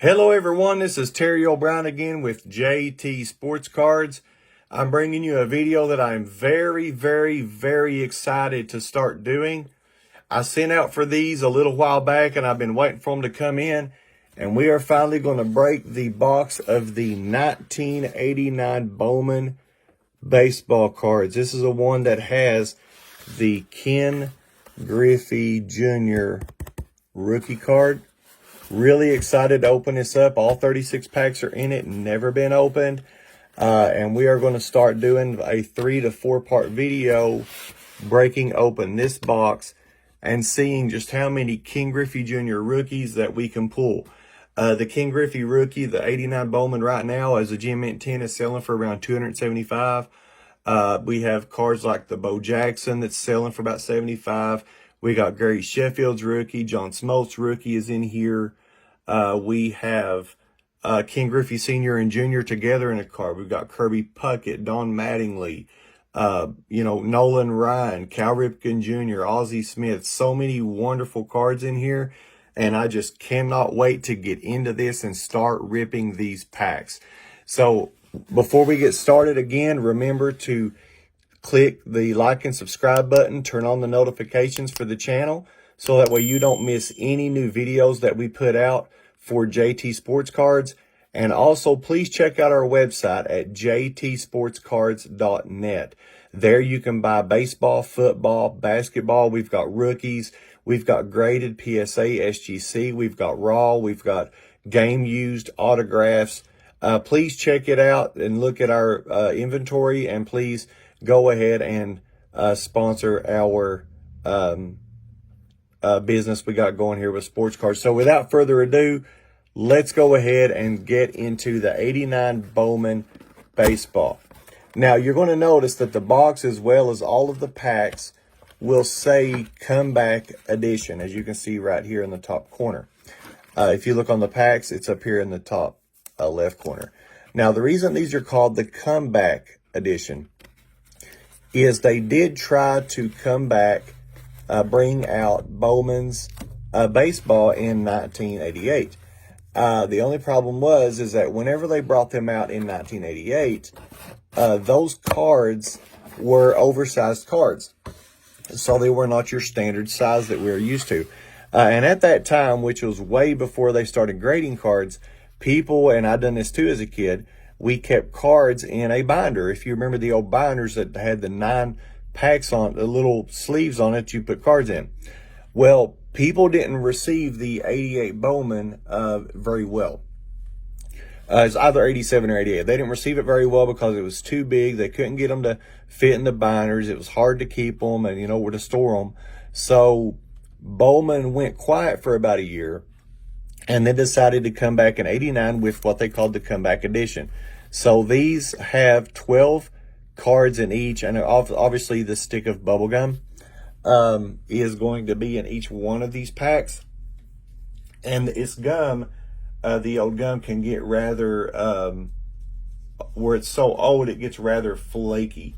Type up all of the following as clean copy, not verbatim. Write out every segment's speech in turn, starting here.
Hello everyone, this is Terry O'Brien again with JT Sports Cards. I'm bringing you a video that I'm very excited to start doing. I sent out for these a little while back and I've been waiting for them to come in. And we are finally going to break the box of the 1989 Bowman baseball cards. This is a one that has the Ken Griffey Jr. rookie card. Really excited to open this up. All 36 packs are in it, never been opened. And we are going to start doing a 3 to 4 part video breaking open this box and seeing just how many Ken Griffey Jr. rookies that we can pull. The Ken Griffey rookie, the 89 Bowman right now as a Gem Mint 10 is selling for around $275. We have cards like the Bo Jackson that's selling for about $75. We got Gary Sheffield's rookie. John Smoltz rookie is in here. We have Ken Griffey Sr. and Jr. together in a card. We've got Kirby Puckett, Don Mattingly, Nolan Ryan, Cal Ripken Jr., Ozzie Smith. So many wonderful cards in here. And I just cannot wait to get into this and start ripping these packs. So before we get started again, remember to click the like and subscribe button, turn on the notifications for the channel so that way you don't miss any new videos that we put out for JT Sports Cards. And also please check out our website at jtsportscards.net. There you can buy baseball, football, basketball. We've got rookies. We've got graded PSA, SGC. We've got raw. We've got game used autographs. Please check it out and look at our inventory, and please go ahead and sponsor our business we got going here with sports cards. So without further ado, let's go ahead and get into the 89 Bowman baseball. Now you're going to notice that the box, as well as all of the packs, will say comeback edition, as you can see right here in the top corner. If you look on the packs, it's up here in the top left corner. Now the reason these are called the comeback edition is they did try to come back, bring out Bowman's baseball in 1988. The only problem is that whenever they brought them out in 1988, those cards were oversized cards. So they were not your standard size that we're used to. And at that time, which was way before they started grading cards, people, and I've done this too as a kid, we kept cards in a binder. If you remember the old binders that had the 9 packs on, the little sleeves on it, you put cards in. Well, people didn't receive the 88 Bowman very well. It's either 87 or 88. They didn't receive it very well because it was too big. They couldn't get them to fit in the binders. It was hard to keep them and, where to store them. So Bowman went quiet for about a year and then decided to come back in 89 with what they called the comeback edition. So these have 12 cards in each, and obviously the stick of bubble gum is going to be in each one of these packs. And it's gum, the old gum can get rather, where it's so old, it gets rather flaky.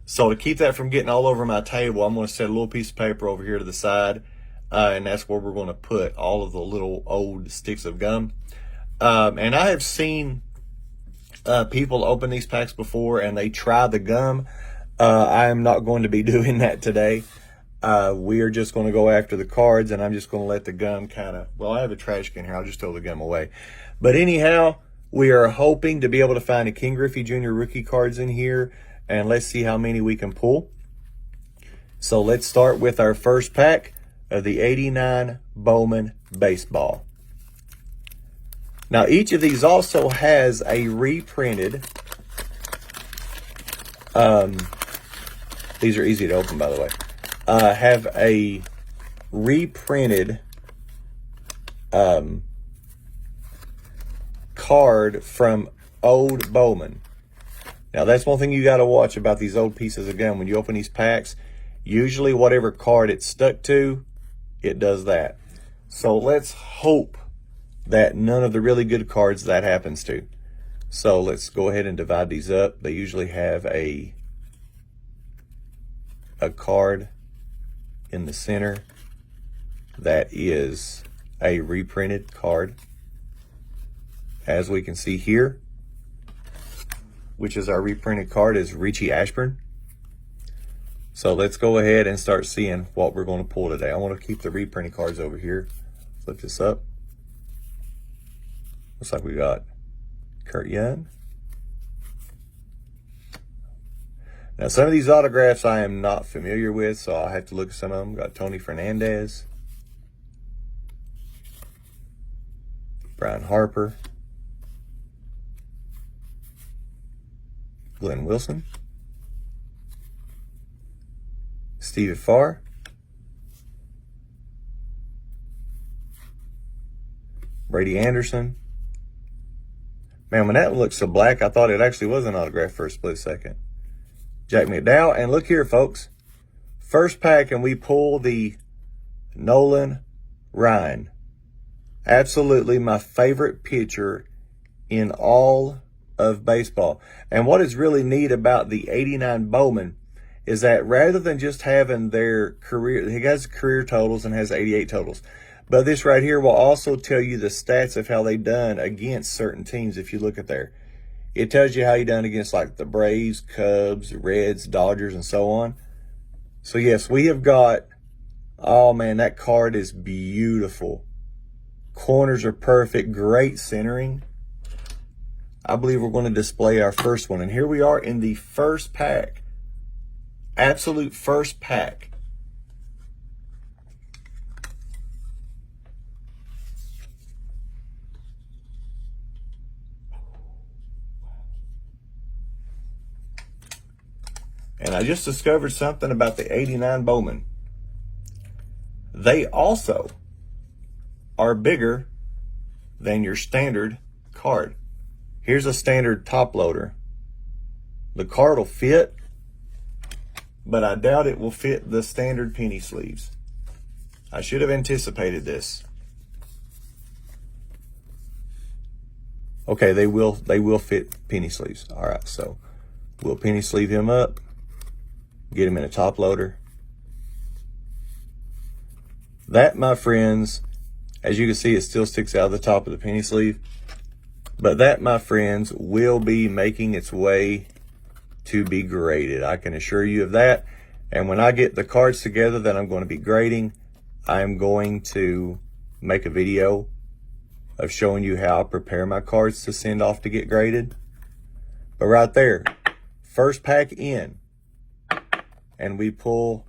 So to keep that from getting all over my table, I'm going to set a little piece of paper over here to the side, and that's where we're going to put all of the little old sticks of gum. And I have seen people open these packs before and they try the gum. I am not going to be doing that today. We are just going to go after the cards, and I'm just going to let the gum I have a trash can here. I'll just throw the gum away. But anyhow, we are hoping to be able to find a Ken Griffey Jr. rookie cards in here, and let's see how many we can pull. So let's start with our first pack of the 89 Bowman baseball. Now each of these also has a reprinted, these are easy to open by the way, have a reprinted card from old Bowman. Now that's one thing you got to watch about these old pieces of gum. When you open these packs, usually whatever card it's stuck to, it does that. So let's hope that none of the really good cards that happens to. So let's go ahead and divide these up. They usually have a card in the center that is a reprinted card. as we can see here, which is our reprinted card, is Richie Ashburn. So let's go ahead and start seeing what we're going to pull today. I want to keep the reprinted cards over here. Flip this up. Looks like we got Kurt Young. Now, some of these autographs I am not familiar with, so I'll have to look at some of them. Got Tony Fernandez, Brian Harper, Glenn Wilson, Steve Farr, Brady Anderson. Man, when that looked so black, I thought it actually was an autograph for a split second. Jack McDowell. And look here, folks. First pack, and we pull the Nolan Ryan. Absolutely my favorite pitcher in all of baseball. And what is really neat about the 89 Bowman is that rather than just having their career, he has career totals and has 88 totals. But this right here will also tell you the stats of how they done against certain teams. If you look at there, it tells you how he done against like the Braves, Cubs, Reds, Dodgers, and so on. So yes, we have got, oh man, that card is beautiful. Corners are perfect, great centering. I believe we're going to display our first one. And here we are in the first pack. Absolute first pack. And I just discovered something about the 89 Bowman. They also are bigger than your standard card. Here's a standard top loader. The card will fit, but I doubt it will fit the standard penny sleeves. I should have anticipated this. Okay, they will fit penny sleeves. All right, so we'll penny sleeve him up, get him in a top loader. That, my friends, as you can see, it still sticks out of the top of the penny sleeve. But that, my friends, will be making its way to be graded. I can assure you of that. And when I get the cards together that I'm going to be grading, I'm going to make a video of showing you how I prepare my cards to send off to get graded. But right there, first pack in, and we pull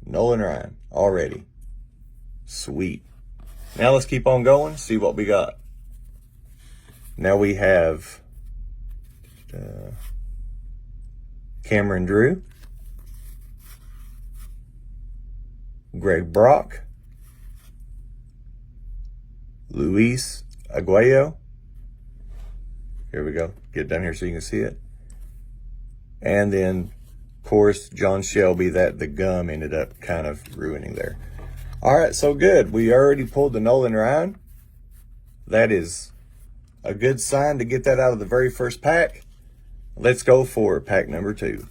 Nolan Ryan already. Sweet. Now let's keep on going, see what we got. Now we have Cameron Drew, Greg Brock, Luis Aguayo. Here we go. Get it down here so you can see it. And then, of course, John Shelby, that the gum ended up kind of ruining there. All right, so good. We already pulled the Nolan Ryan. That is a good sign to get that out of the very first pack. Let's go for pack number 2.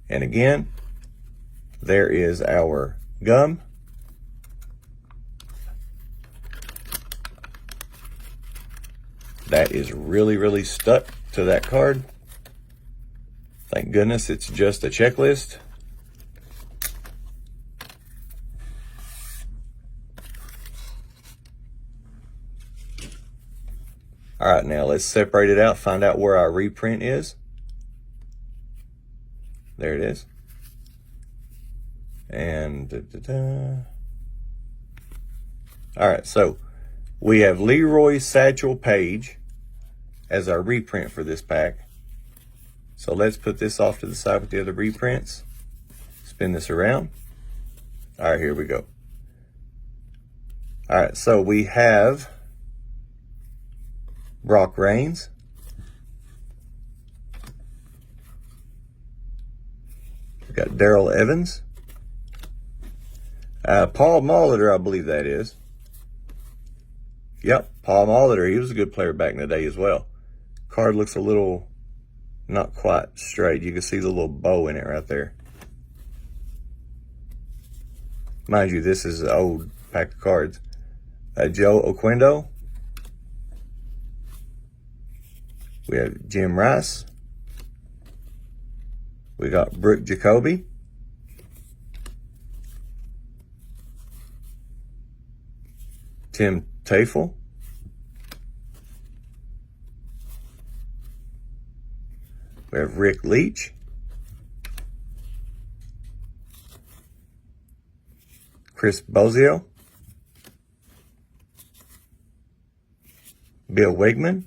And again, there is our gum. That is really, really stuck to that card. Thank goodness it's just a checklist. All right, now let's separate it out, find out where our reprint is. There it is. And all right, so we have Leroy Satchel Paige as our reprint for this pack. So let's put this off to the side with the other reprints. Spin this around. All right, here we go. All right, so we have Brock Raines, we've got Darrell Evans, Paul Molitor, I believe that is. Yep, Paul Molitor. He was a good player back in the day as well. Card looks a little not quite straight. You can see the little bow in it right there. Mind you, this is an old pack of cards. Joe Oquendo. We have Jim Rice. We got Brooke Jacoby. Tim Tafel. We have Rick Leach. Chris Bozio. Bill Wigman.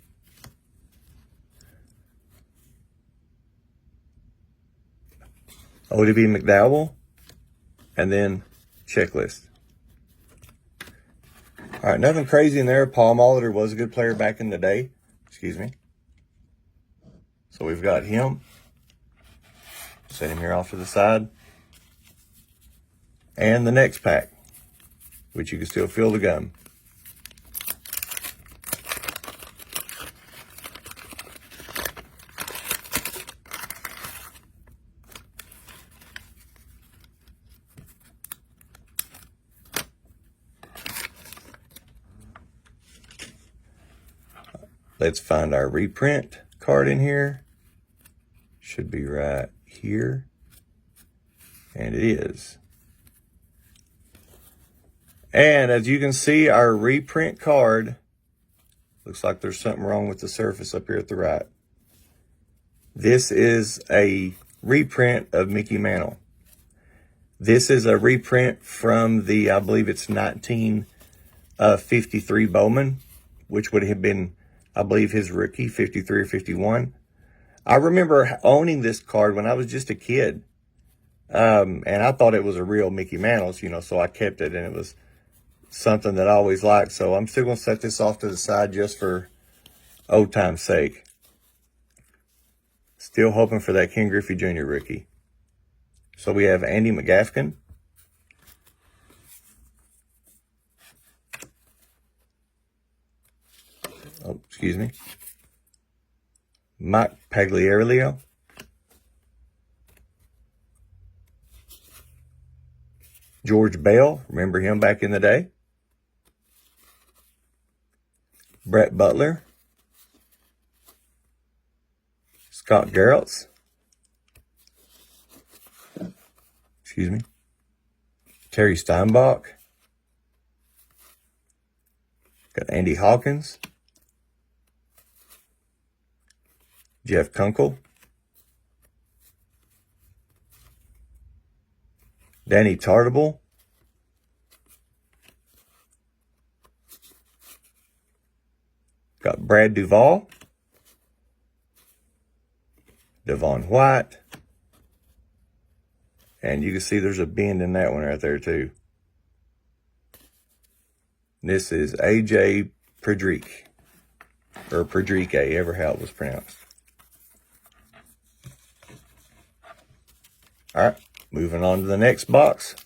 ODB McDowell. And then checklist. All right, nothing crazy in there. Paul Molitor was a good player back in the day. Excuse me. So we've got him. Set him here off to the side. And the next pack, which you can still feel the gum. Let's find our reprint card in here. Should be right here. And it is. And as you can see, our reprint card, looks like there's something wrong with the surface up here at the right. This is a reprint of Mickey Mantle. This is a reprint from the, I believe it's 1953 Bowman, which would have been, I believe, his rookie, 53 or 51. I remember owning this card when I was just a kid. And I thought it was a real Mickey Mantle's, you know, so I kept it, and it was something that I always liked. So I'm still going to set this off to the side just for old time's sake. Still hoping for that Ken Griffey Jr. rookie. So we have Andy McGafkin. Oh, excuse me. Mike Pagliarillo. George Bell, remember him back in the day. Brett Butler. Scott Garrelts. Excuse me. Terry Steinbach. Got Andy Hawkins. Jeff Kunkel. Danny Tartable. Got Brad Duvall. Devon White. And you can see there's a bend in that one right there too. This is AJ Predrique. Or Predrique, ever how it was pronounced. All right, moving on to the next box.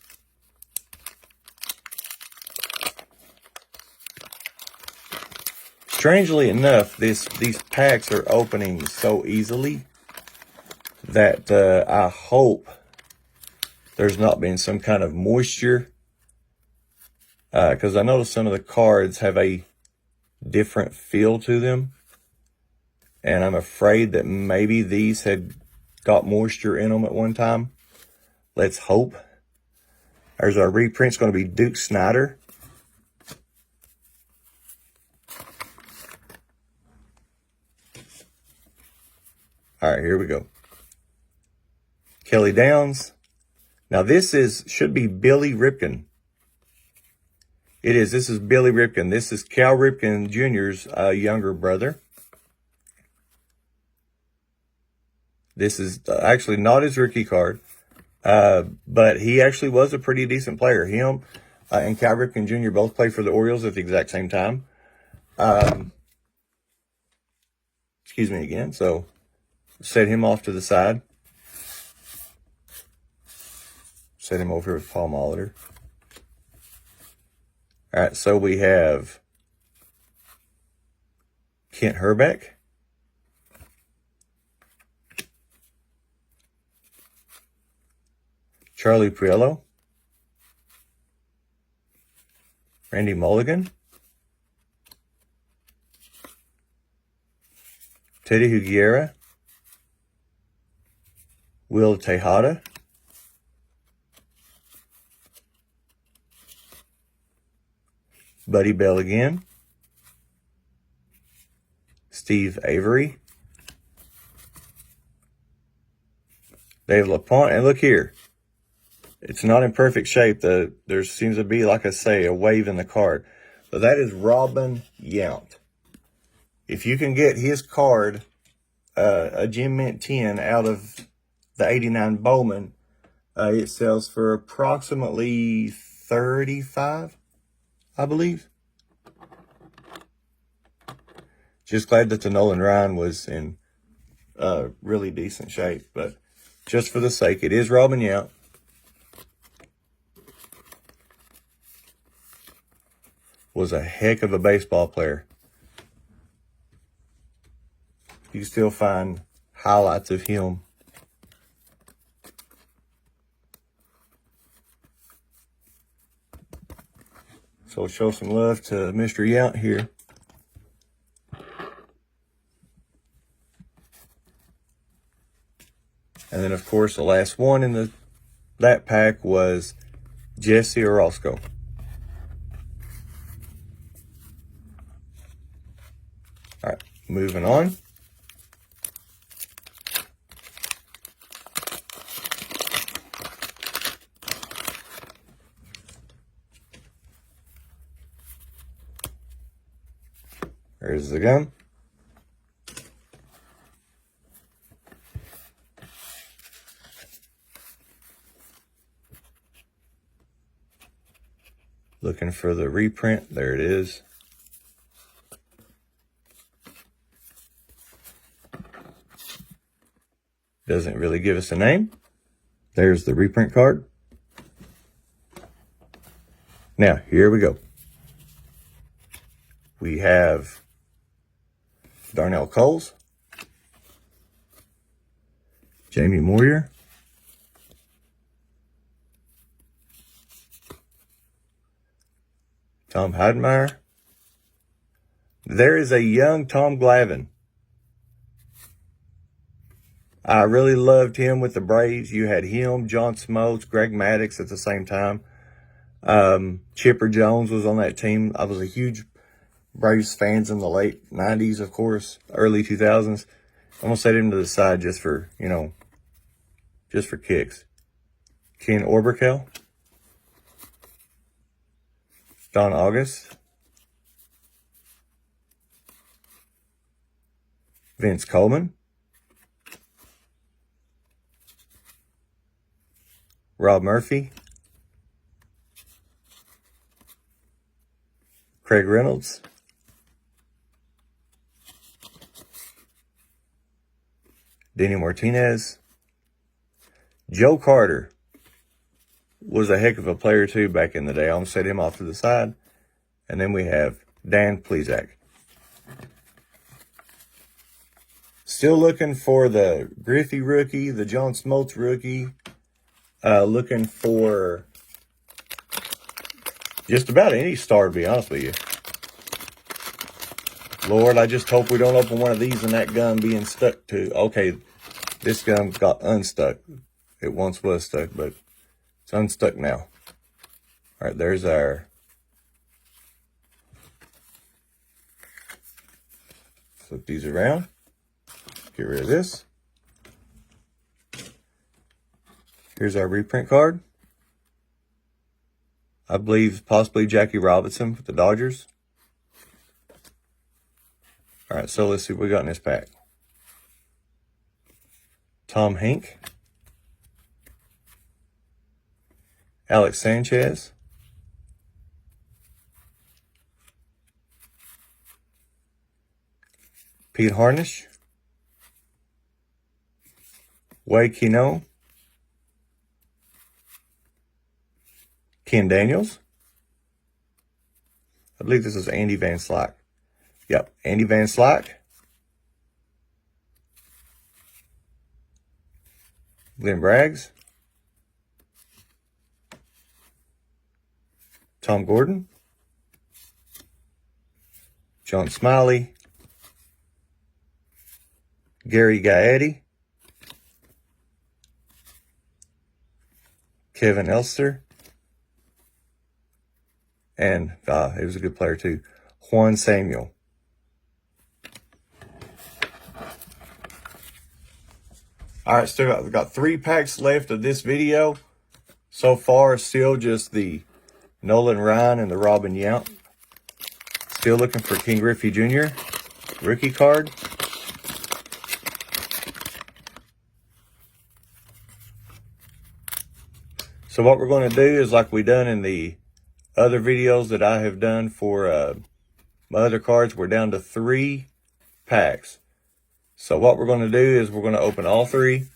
Strangely enough, these packs are opening so easily that I hope there's not been some kind of moisture. Because I noticed some of the cards have a different feel to them. And I'm afraid that maybe these had got moisture in them at one time. Let's hope. There's our reprint's going to be Duke Snyder. All right, here we go. Kelly Downs. Now this should be Billy Ripken. It is. This is Billy Ripken. This is Cal Ripken Jr.'s younger brother. This is actually not his rookie card, but he actually was a pretty decent player. Him and Cal Ripken Jr. both played for the Orioles at the exact same time. Excuse me again. So set him off to the side. Set him over here with Paul Molitor. All right, so we have Kent Herbeck. Charlie Priello. Randy Mulligan, Teddy Huguera, Will Tejada, Buddy Bell again, Steve Avery, Dave LaPointe, and look here. It's not in perfect shape. There seems to be, like I say, a wave in the card. But that is Robin Yount. If you can get his card, a Gem Mint 10 out of the 89 Bowman, it sells for approximately $35, I believe. Just glad that the Nolan Ryan was in really decent shape. But just for the sake, it is Robin Yount. Was a heck of a baseball player. You still find highlights of him. So show some love to Mr. Yount here. And then, of course, the last one in that pack was Jesse Orozco. All right, moving on. There's the gum. Looking for the reprint. There it is. Doesn't really give us a name. There's the reprint card. Now, here we go. We have Darnell Coles, Jamie Moyer, Tom Heidemeyer. There is a young Tom Glavine. I really loved him with the Braves. You had him, John Smoltz, Greg Maddux at the same time. Chipper Jones was on that team. I was a huge Braves fans in the late 90s, of course, early 2000s. I'm going to set him to the side just for, just for kicks. Ken Orberkel, Don August, Vince Coleman, Rob Murphy, Craig Reynolds, Denny Martinez. Joe Carter was a heck of a player too back in the day. I'm going to set him off to the side. And then we have Dan Plesac. Still looking for the Griffey rookie, the John Smoltz rookie. Looking for just about any star, to be honest with you. Lord, I just hope we don't open one of these and that gum being stuck to. Okay, this gum got unstuck. It once was stuck, but it's unstuck now. All right, there's our flip these around. Get rid of this. Here's our reprint card. I believe possibly Jackie Robinson with the Dodgers. All right, so let's see what we got in this pack. Tom Hank, Alex Sanchez, Pete Harnish, Wade Kino, Ken Daniels. I believe this is Andy Van Slyke. Yep, Andy Van Slyke. Glenn Braggs. Tom Gordon. John Smiley, Gary Gaetti, Kevin Elster, and he was a good player too, Juan Samuel. All right, still got 3 packs left of this video. So far, still just the Nolan Ryan and the Robin Yount. Still looking for King Griffey Jr. rookie card. So what we're going to do is like we done in the other videos that I have done for my other cards, we're down to 3 packs. So what we're going to do is we're going to open all 3.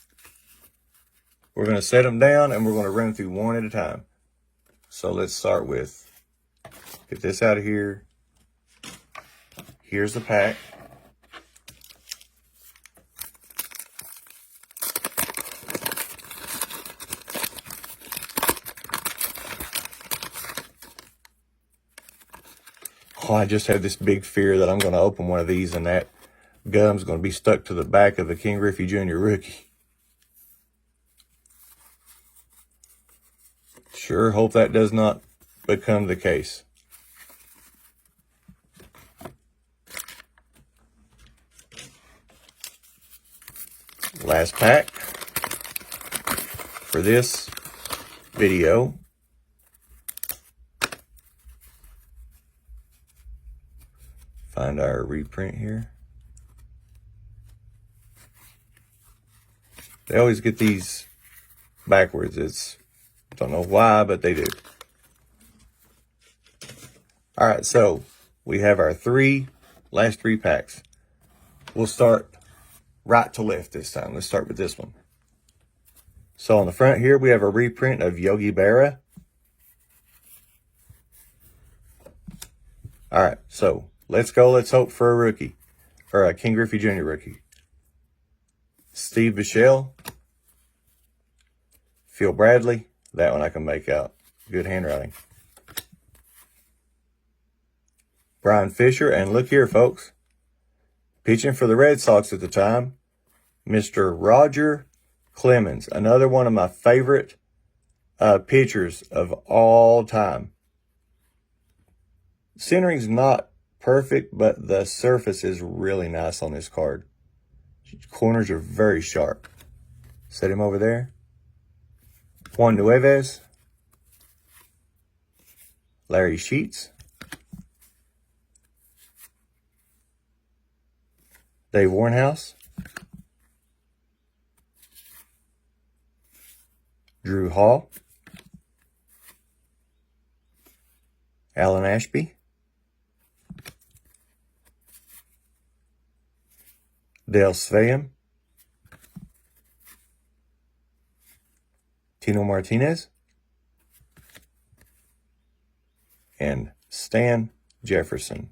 We're going to set them down and we're going to run through one at a time. So let's start with, get this out of here. Here's the pack. Oh, I just have this big fear that I'm going to open one of these and that gum's going to be stuck to the back of the King Griffey Jr. rookie. Sure hope that does not become the case. Last pack for this video. Find our reprint here. They always get these backwards. Don't know why, but they do. All right, so we have our last 3 packs. We'll start right to left this time. Let's start with this one. So on the front here, we have a reprint of Yogi Berra. All right, so let's go. Let's hope for a rookie, or a King Griffey Jr. rookie. Steve Bichelle, Phil Bradley. That one I can make out. Good handwriting. Brian Fisher, and look here, folks. Pitching for the Red Sox at the time, Mr. Roger Clemens, another one of my favorite pitchers of all time. Centering's not perfect, but the surface is really nice on this card. Corners are very sharp. Set him over there. Juan Nueves, Larry Sheets, Dave Warnhouse, Drew Hall, Alan Ashby, Dale Sveum, Tino Martinez, and Stan Jefferson.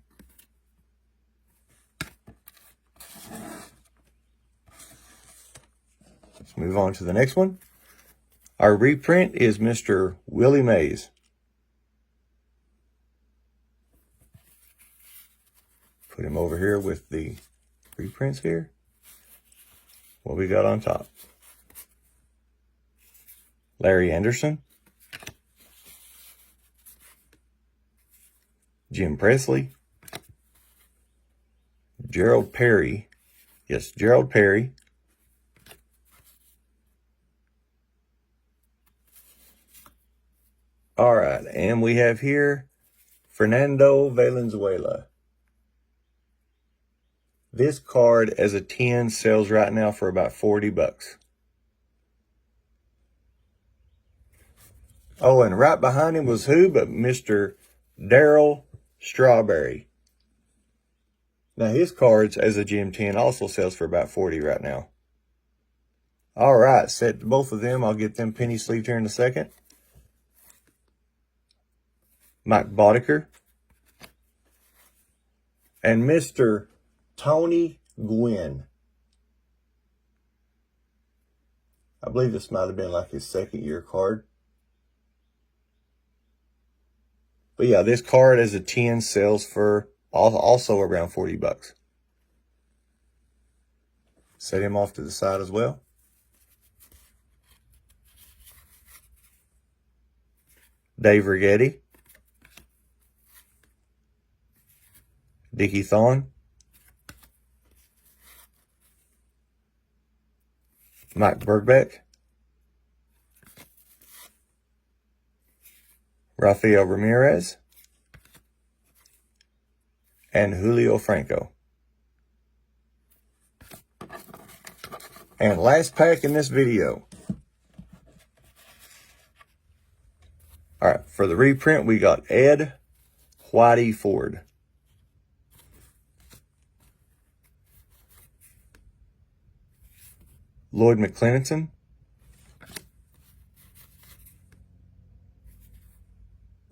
Let's move on to the next one. Our reprint is Mr. Willie Mays. Put him over here with the reprints here. What we got on top? Larry Anderson, Jim Presley, Gerald Perry. Yes, Gerald Perry. All right, and we have here Fernando Valenzuela. This card as a 10 sells right now for about $40. Oh, and right behind him was who but Mr. Darryl Strawberry. Now, his cards as a Gem 10 also sells for about $40 right now. All right, set both of them. I'll get them penny sleeved here in a second. Mike Boddicker. And Mr. Tony Gwynn. I believe this might have been like his second year card. But yeah, this card as a 10 sells for also around 40 bucks. Set him off to the side as well. Dave Righetti. Dickie Thorne. Mike Bergbeck. Rafael Ramirez. And Julio Franco. And last pack in this video. All right, for the reprint, we got Ed Whitey Ford. Lloyd McClendon.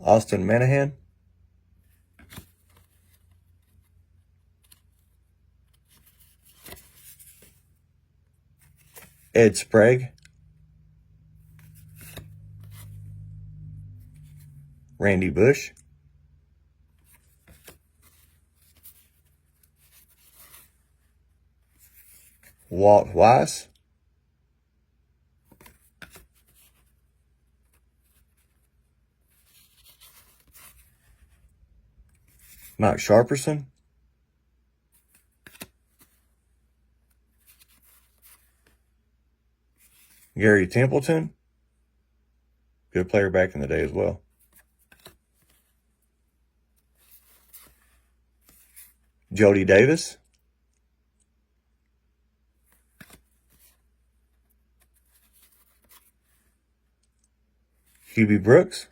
Austin Manahan. Ed Sprague. Randy Bush. Walt Weiss. Mike Sharperson. Gary Templeton. Good player back in the day as well. Jody Davis. Hubie Brooks.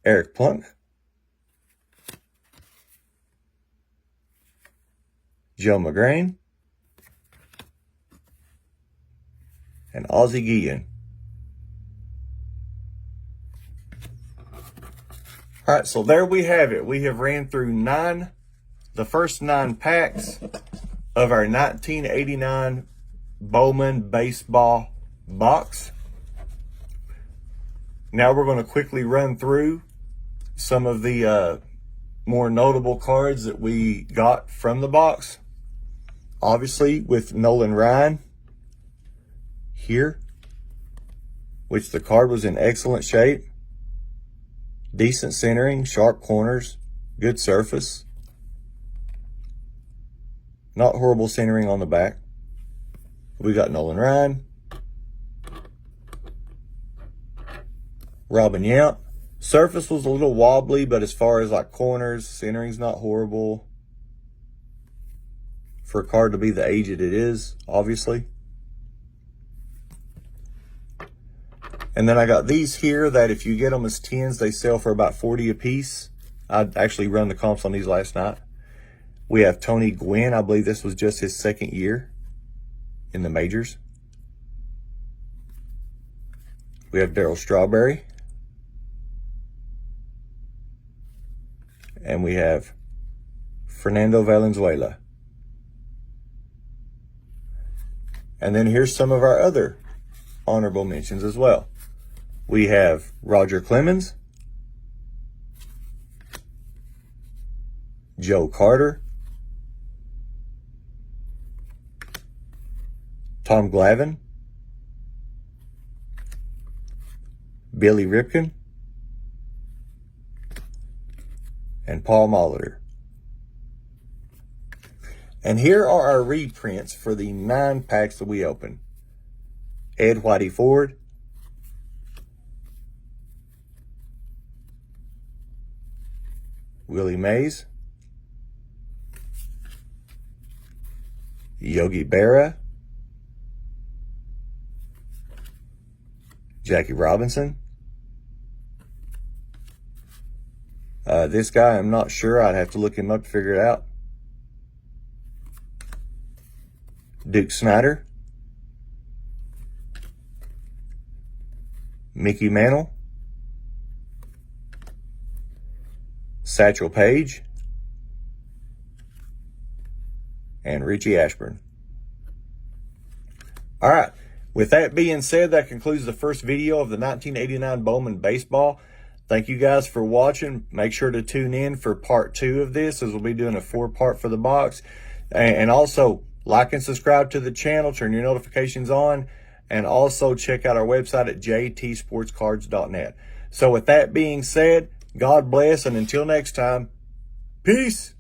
Eric Plunk. Joe McGrain. And Ozzie Guillen. All right, so there we have it. We have ran through the first 9 packs of our 1989 Bowman baseball box. Now we're going to quickly run through some of the more notable cards that we got from the box. Obviously, with Nolan Ryan here, which the card was in excellent shape. Decent centering, sharp corners, good surface. Not horrible centering on the back. We got Nolan Ryan. Robin Yount. Surface was a little wobbly, but as far as like corners, centering's not horrible. For a card to be the age it is, obviously. And then I got these here that if you get them as 10s, they sell for about 40 a piece. I actually run the comps on these last night. We have Tony Gwynn. I believe this was just his 2nd year in the majors. We have Darryl Strawberry. And we have Fernando Valenzuela. And then here's some of our other honorable mentions as well. We have Roger Clemens, Joe Carter, Tom Glavine, Billy Ripken, and Paul Molitor. And here are our reprints for the 9 packs that we opened. Ed Whitey Ford, Willie Mays, Yogi Berra, Jackie Robinson. This guy, I'm not sure. I'd have to look him up to figure it out. Duke Snider, Mickey Mantle, Satchel Paige, and Richie Ashburn. All right, With that being said, that concludes the first video of the 1989 Bowman baseball. Thank you guys for watching. Make sure to tune in for part 2 of this, as we'll be doing a 4-part for the box. And also, like and subscribe to the channel, turn your notifications on, and also check out our website at jtsportscards.net. So with that being said, God bless, and until next time, peace.